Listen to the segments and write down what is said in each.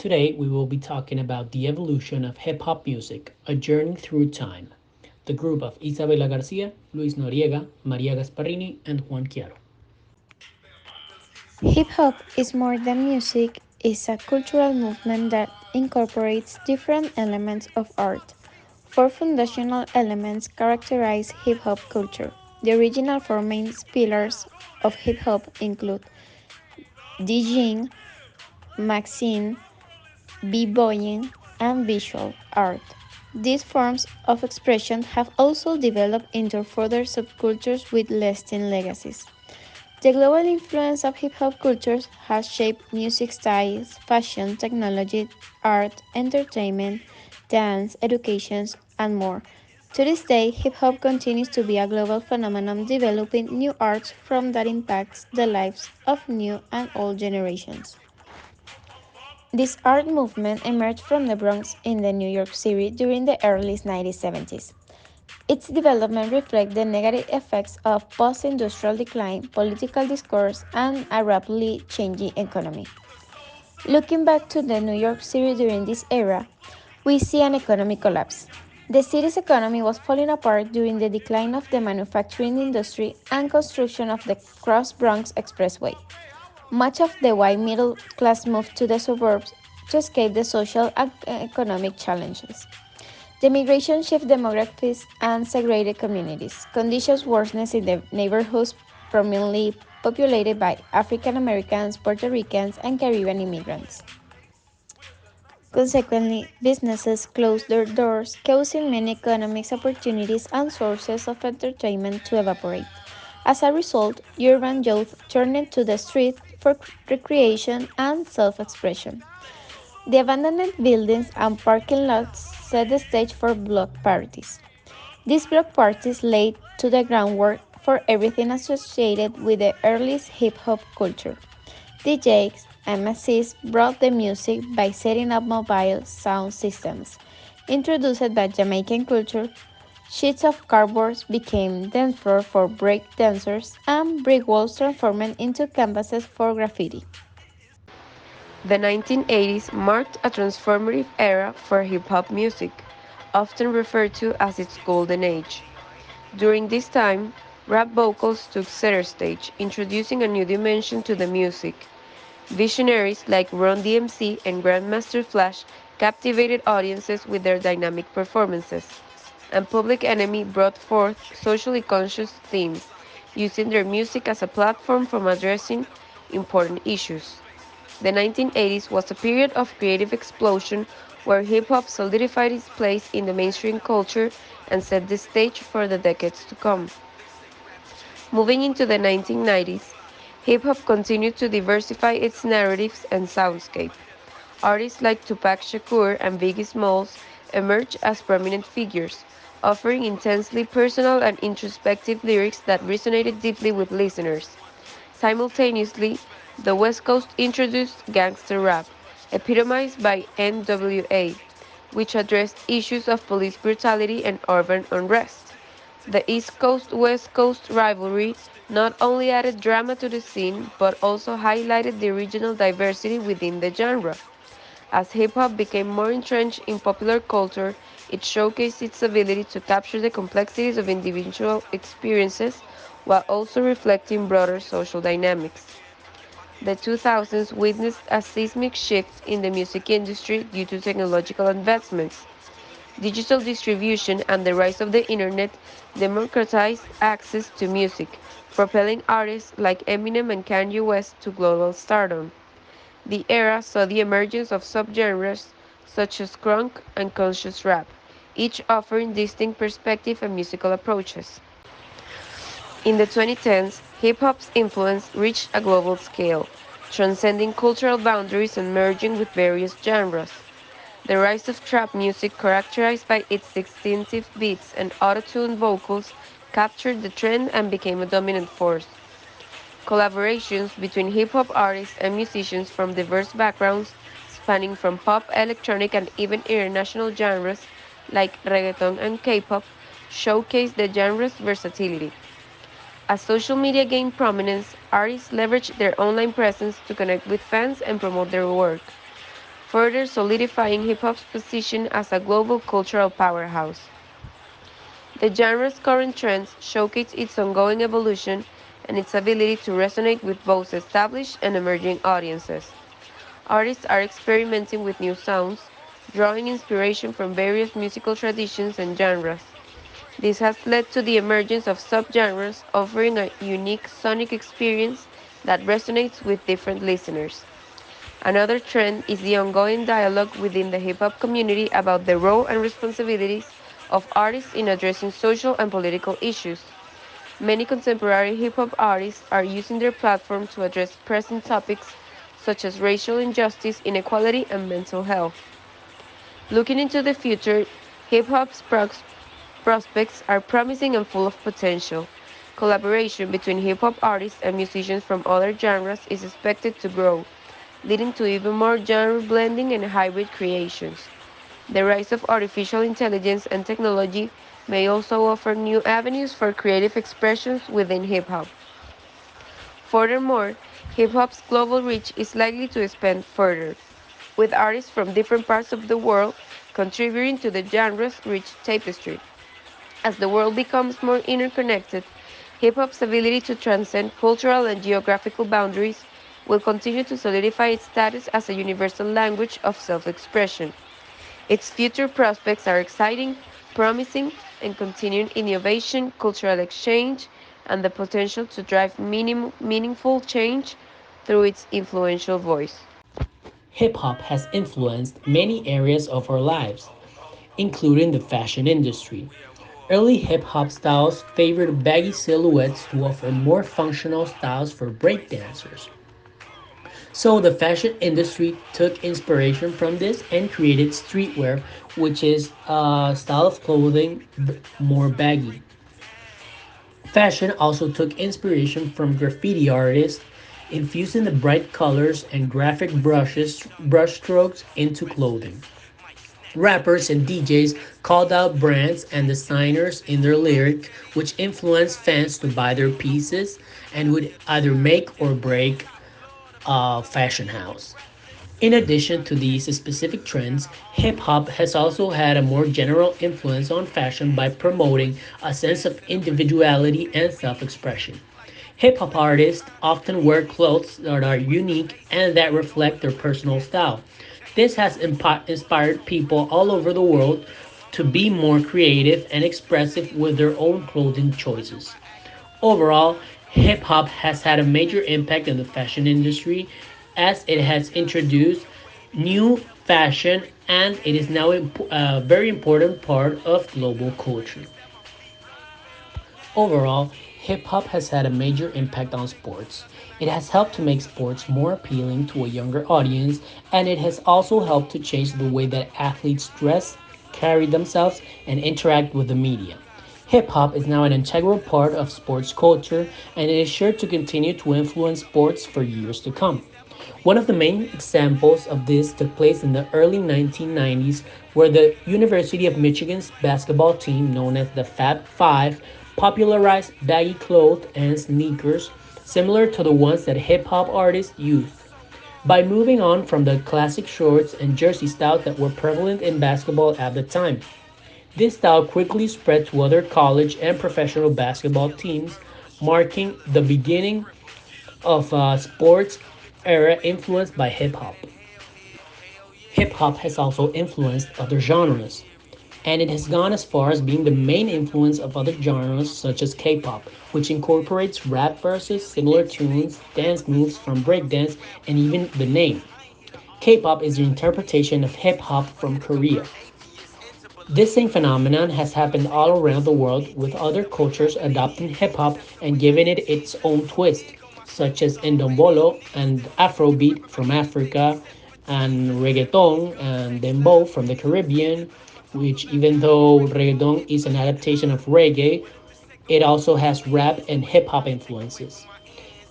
Today we will be talking about the evolution of hip hop music, a journey through time. The group of Isabela García, Luis Noriega, Maria Gasparrini, and Juan Quiaro. Hip hop is more than music, it's a cultural movement that incorporates different elements of art. Four foundational elements characterize hip hop culture. The original four main pillars of hip hop include DJing, mixing, b-boying, and visual art. These forms of expression have also developed into further subcultures with lasting legacies. The global influence of hip hop cultures has shaped music styles, fashion, technology, art, entertainment, dance, education, and more. To this day, hip hop continues to be a global phenomenon developing new arts form that impacts the lives of new and old generations. This art movement emerged from the Bronx in the New York City during the early 1970s. Its development reflects the negative effects of post-industrial decline, political discourse, and a rapidly changing economy. Looking back to the New York City during this era, we see an economic collapse. The city's economy was falling apart during the decline of the manufacturing industry and construction of the Cross Bronx Expressway. Much of the white middle class moved to the suburbs to escape the social and economic challenges. The migration shifted demographics and segregated communities. Conditions worsened in the neighborhoods prominently populated by African Americans, Puerto Ricans, and Caribbean immigrants. Consequently, businesses closed their doors, causing many economic opportunities and sources of entertainment to evaporate. As a result, urban youth turned to the street for recreation and self expression. The abandoned buildings and parking lots set the stage for block parties. These block parties laid to the groundwork for everything associated with the earliest hip hop culture. DJs and MCs brought the music by setting up mobile sound systems. Introduced by Jamaican culture, sheets of cardboard became dance floor for break dancers and brick walls transformed into canvases for graffiti. The 1980s marked a transformative era for hip hop music, often referred to as its golden age. During this time, rap vocals took center stage, introducing a new dimension to the music. Visionaries like Run DMC and Grandmaster Flash captivated audiences with their dynamic performances, and Public Enemy brought forth socially conscious themes, using their music as a platform for addressing important issues. The 1980s was a period of creative explosion where hip hop solidified its place in the mainstream culture and set the stage for the decades to come. Moving into the 1990s, hip hop continued to diversify its narratives and soundscape. Artists like Tupac Shakur and Biggie Smalls emerged as prominent figures, offering intensely personal and introspective lyrics that resonated deeply with listeners. Simultaneously, the West Coast introduced gangster rap, epitomized by NWA, which addressed issues of police brutality and urban unrest. The East Coast West Coast rivalry not only added drama to the scene, but also highlighted the regional diversity within the genre. As hip hop became more entrenched in popular culture, it showcased its ability to capture the complexities of individual experiences while also reflecting broader social dynamics. The 2000s witnessed a seismic shift in the music industry due to technological advancements. Digital distribution and the rise of the internet democratized access to music, propelling artists like Eminem and Kanye West to global stardom. The era saw the emergence of subgenres such as crunk and conscious rap, each offering distinct perspective and musical approaches. In the 2010s, hip hop's influence reached a global scale, transcending cultural boundaries and merging with various genres. The rise of trap music, characterized by its distinctive beats and auto-tuned vocals, captured the trend and became a dominant force. Collaborations between hip-hop artists and musicians from diverse backgrounds, spanning from pop, electronic, and even international genres like reggaeton and K-pop, showcased the genre's versatility. As social media gained prominence, artists leveraged their online presence to connect with fans and promote their work. further solidifying hip hop's position as a global cultural powerhouse. The genre's current trends showcase its ongoing evolution and its ability to resonate with both established and emerging audiences. Artists are experimenting with new sounds, drawing inspiration from various musical traditions and genres. This has led to the emergence of subgenres offering a unique sonic experience that resonates with different listeners. Another trend is the ongoing dialogue within the hip hop community about the role and responsibilities of artists in addressing social and political issues. Many contemporary hip hop artists are using their platform to address present topics such as racial injustice, inequality, and mental health. Looking into the future, hip hop's prospects are promising and full of potential. Collaboration between hip hop artists and musicians from other genres is expected to grow, leading to even more genre blending and hybrid creations. The rise of artificial intelligence and technology may also offer new avenues for creative expressions within hip hop. Furthermore, hip hop's global reach is likely to expand further, with artists from different parts of the world contributing to the genre's rich tapestry. As the world becomes more interconnected, hip hop's ability to transcend cultural and geographical boundaries will continue to solidify its status as a universal language of self expression. Its future prospects are exciting, promising, and continuing innovation, cultural exchange, and the potential to drive meaningful change through its influential voice. Hip hop has influenced many areas of our lives, including the fashion industry. Early hip hop styles favored baggy silhouettes to offer more functional styles for breakdancers. So the fashion industry took inspiration from this and created streetwear, which is a style of clothing more baggy. Fashion also took inspiration from graffiti artists, infusing the bright colors and graphic brushstrokes into clothing. Rappers and DJs called out brands and designers in their lyric, which influenced fans to buy their pieces and would either make or break a fashion house. In addition to these specific trends, hip hop has also had a more general influence on fashion by promoting a sense of individuality and self expression. Hip hop artists often wear clothes that are unique and that reflect their personal style. This has inspired people all over the world to be more creative and expressive with their own clothing choices. Overall, hip hop has had a major impact on the fashion industry as it has introduced new fashion and it is now a very important part of global culture. Overall, hip hop has had a major impact on sports. It has helped to make sports more appealing to a younger audience, and it has also helped to change the way that athletes dress, carry themselves, and interact with the media. Hip hop is now an integral part of sports culture, and it is sure to continue to influence sports for years to come. One of the main examples of this took place in the early 1990s, where the University of Michigan's basketball team, known as the Fab Five, popularized baggy clothes and sneakers similar to the ones that hip hop artists used. By moving on from the classic shorts and jersey styles that were prevalent in basketball at the time, this style quickly spread to other college and professional basketball teams, marking the beginning of a sports era influenced by hip hop. Hip hop has also influenced other genres, and it has gone as far as being the main influence of other genres such as K pop, which incorporates rap verses, similar tunes, dance moves from breakdance, and even the name. K pop is the interpretation of hip hop from Korea. This same phenomenon has happened all around the world with other cultures adopting hip hop and giving it its own twist, such as Ndombolo and Afrobeat from Africa, and reggaeton and dembow from the Caribbean, which even though reggaeton is an adaptation of reggae, it also has rap and hip hop influences.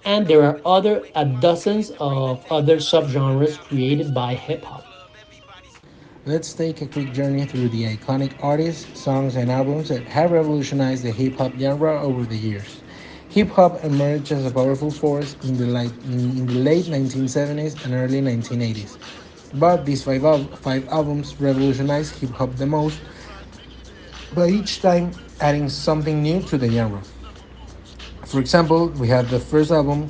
And there are other dozens of other subgenres created by hip hop. Let's take a quick journey through the iconic artists, songs, and albums that have revolutionized the hip hop genre over the years. Hip hop emerged as a powerful force in the late 1970s and early 1980s, But these five albums revolutionized hip hop the most, by each time adding something new to the genre. For example, we have the first album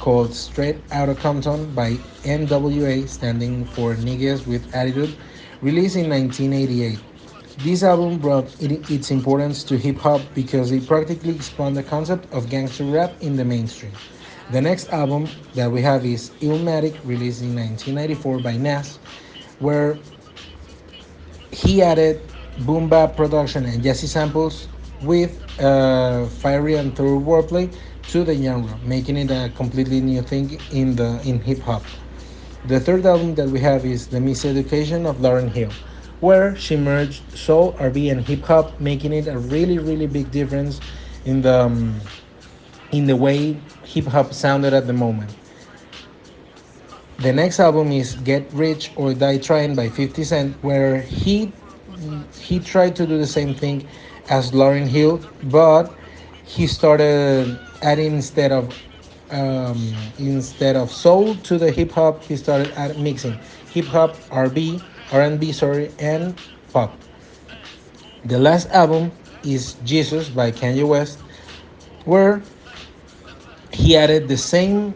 called Straight Outta Compton by NWA, standing for Niggas with Attitude, released in 1988. This album brought its importance to hip hop because it practically expanded the concept of gangster rap in the mainstream. The next album that we have is Illmatic, released in 1994 by Nas, where he added boom bap production and jazzy samples with fiery and thorough wordplay to the genre, making it a completely new thing in hip hop. The third album that we have is The Miseducation of Lauryn Hill, where she merged soul, R&B, and hip hop, making it a really big difference in the way hip hop sounded at the moment. The next album is Get Rich or Die Trying by 50 Cent, where he tried to do the same thing as Lauryn Hill, but he started adding instead of soul to the hip hop, he started mixing hip hop, R&B, sorry, and pop. The last album is Jesus by Kanye West, where he added the same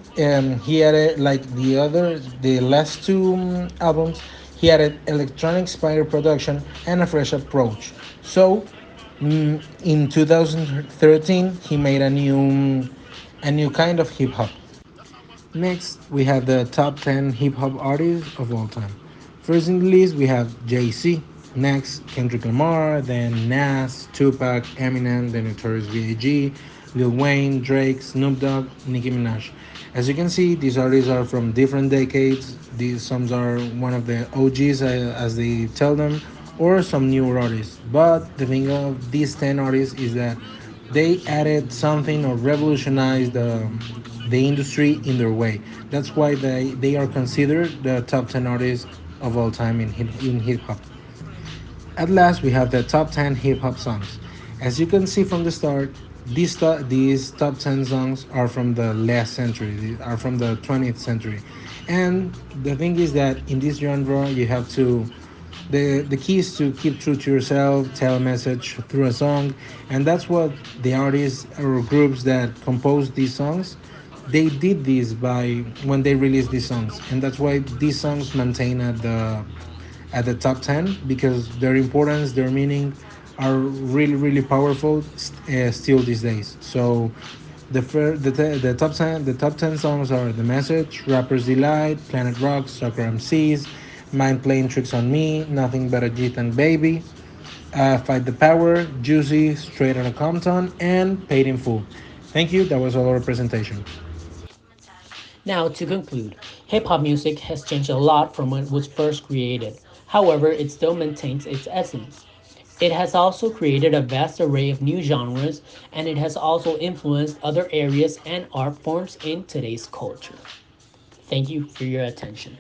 he added like the last two albums. He added electronic spider production and a fresh approach. So in 2013 he made a new kind of hip hop. Next, we have the top 10 hip hop artists of all time. First in the list, we have Jay Z. Next, Kendrick Lamar. Then Nas, Tupac, Eminem, the Notorious B.I.G., Lil Wayne, Drake, Snoop Dogg, Nicki Minaj. As you can see, these artists are from different decades. These some are one of the OGs, as they tell them, or some newer artists. But the thing of these 10 artists is that they added something or revolutionized the industry in their way. That's why they are considered the top 10 artists of all time in hip hop. At last, we have the top 10 hip hop songs. As you can see from the start, these top 10 songs are from the last century, they are from the 20th century. And the thing is that in this genre, you have to the key is to keep true to yourself, tell a message through a song, and that's what the artists or groups that compose these songs, they did this by when they released these songs, and that's why these songs maintain at the top 10, because their importance, their meaning are really powerful still these days. So the top 10 songs are The Message, Rapper's Delight, Planet Rock, Soccer MCs, Mind Playing Tricks on Me, Nothing But a G-Thang Baby, Fight the Power, Juicy, Straight Outta Compton, and Paid in Full. Thank you. That was all our presentation. Now, to conclude, hip hop music has changed a lot from when it was first created. However, it still maintains its essence. It has also created a vast array of new genres, and it has also influenced other areas and art forms in today's culture. Thank you for your attention.